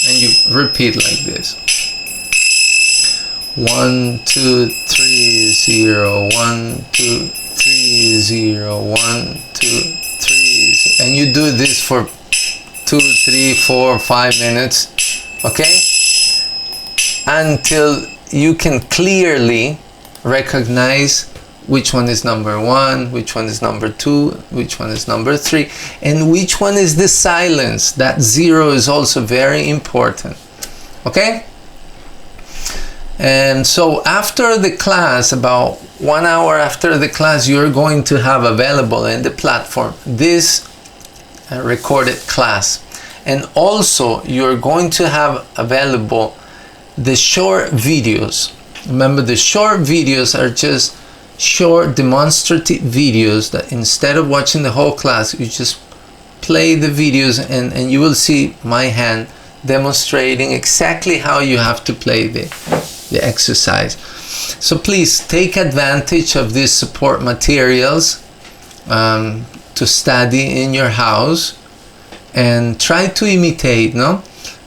and you repeat like this. 1 2 3 0 1 2 3 0 1 2 3 0. And you do this for 2 3 4 5 minutes, okay, until you can clearly recognize which one is number 1, which one is number 2, which one is number 3, and which one is the silence. That 0 is also very important, okay? And so after the class, about 1 hour after the class, you're going to have available in the platform this recorded class. And also you're going to have available the short videos. Remember, the short videos are just short demonstrative videos that instead of watching the whole class, you just play the videos and you will see my hand demonstrating exactly how you have to play the exercise. So please take advantage of these support materials to study in your house and try to imitate, no?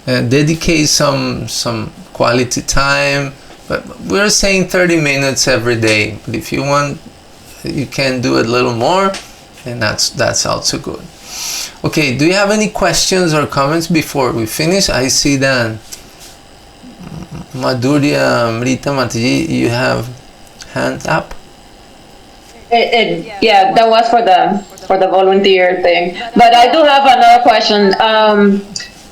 Dedicate some quality time, but we're saying 30 minutes every day. But if you want, you can do a little more, and that's also good. Okay, do you have any questions or comments before we finish? I see that Madhurya Amrita Mataji, you have hands up. Yeah, that was for the volunteer thing. But I do have another question.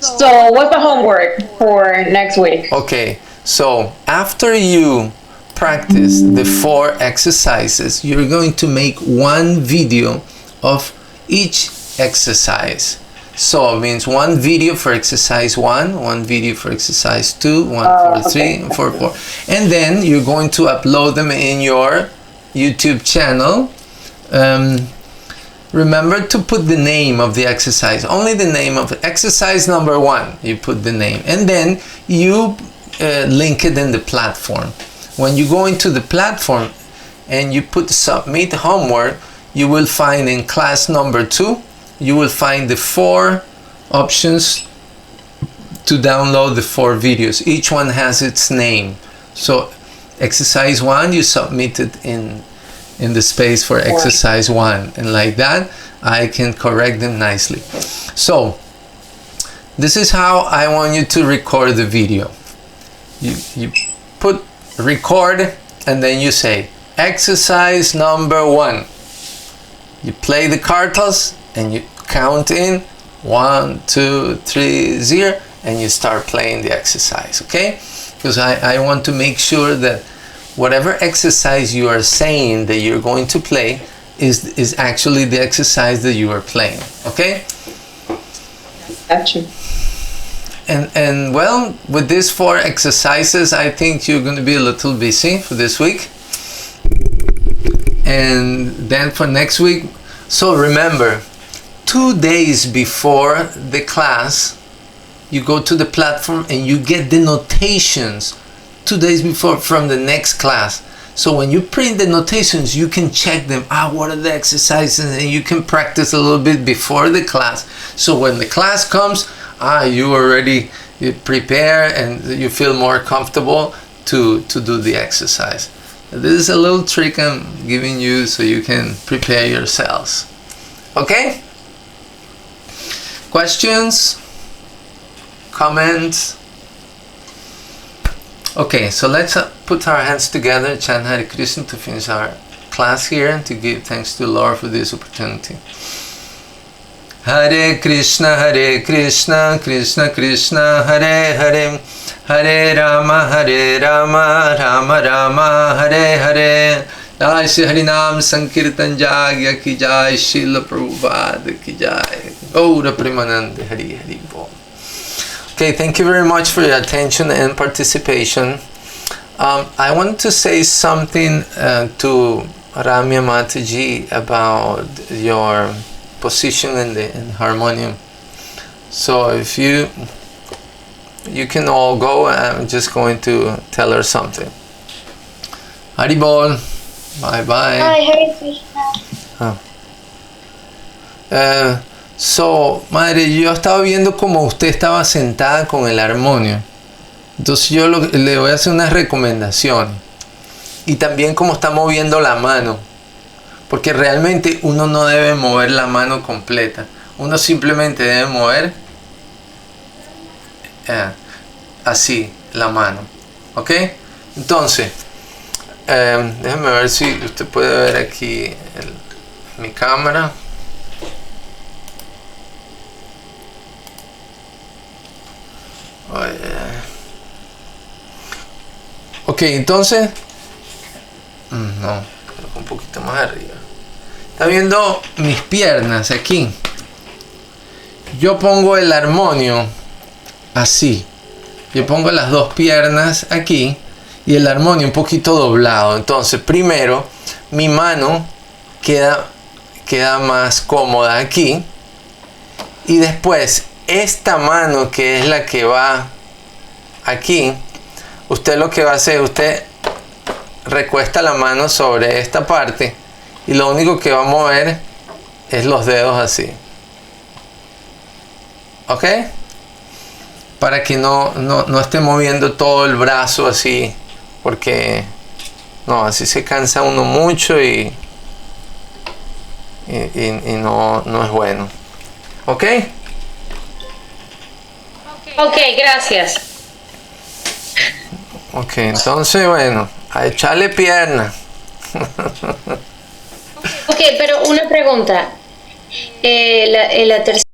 So what's the homework for next week? Okay, so after you practice the 4 exercises, you're going to make one video of each exercise. So it means one video for exercise 1, one video for exercise 2, one for 3, and 4. And then you're going to upload them in your YouTube channel. Remember to put the name of the exercise, only the name of exercise number 1, you put the name, and then you link it in the platform. When you go into the platform and you put submit homework, you will find in class number 2, you will find the 4 options to download the 4 videos. Each one has its name. So exercise 1, you submit it in the space for exercise 1, and like that I can correct them nicely. So this is how I want you to record the video. You put record and then you say exercise number 1. You play the cartels and you count in 1 2 3 0 and you start playing the exercise, okay? Because I want to make sure that whatever exercise you are saying that you're going to play is actually the exercise that you are playing, okay? Gotcha. And well, with these 4 exercises, I think you're going to be a little busy for this week. And then for next week, so remember, 2 days before the class, you go to the platform and you get the notations 2 days before from the next class. So when you print the notations, you can check them. What are the exercises? And you can practice a little bit before the class. So when the class comes, you already prepare and you feel more comfortable to do the exercise. This is a little trick I'm giving you so you can prepare yourselves. Okay? Questions? Comments? Okay, so let's put our hands together, chant Hare Krishna to finish our class here and to give thanks to the Lord for this opportunity. Hare Krishna, Krishna Krishna, Hare Hare, Hare Rama, Rama Rama, Hare Hare. Jai Shri Harinam Sankirtan Jagya ki Jai, Srila Prabhupada ki Jai, Gaura Premanande, Hari Hari Bol. Okay, thank you very much for your attention and participation. I want to say something to Ramya Mataji about your position in the harmonium. So if you can all go, I'm just going to tell her something. Haribol, bye bye. Hi, Hare Krishna. So, madre, yo estaba viendo como usted estaba sentada con el armonio. Entonces yo le voy a hacer unas recomendaciones. Y también cómo está moviendo la mano. Porque realmente uno no debe mover la mano completa. Uno simplemente debe mover así la mano. ¿Ok? Entonces, déjeme ver si usted puede ver aquí mi cámara. Ok, entonces no, un poquito más arriba. Está viendo mis piernas aquí. Yo pongo el armonio así. Yo pongo las dos piernas aquí y el armonio un poquito doblado. Entonces primero mi mano queda más cómoda aquí, y después esta mano, que es la que va aquí, usted lo que va a hacer, usted recuesta la mano sobre esta parte y lo único que va a mover es los dedos así. ¿Ok? Para que no esté moviendo todo el brazo así, porque no, así se cansa uno mucho y no es bueno. ¿Ok? Ok, gracias. Ok, entonces bueno, a echarle pierna. Ok, pero una pregunta. La tercera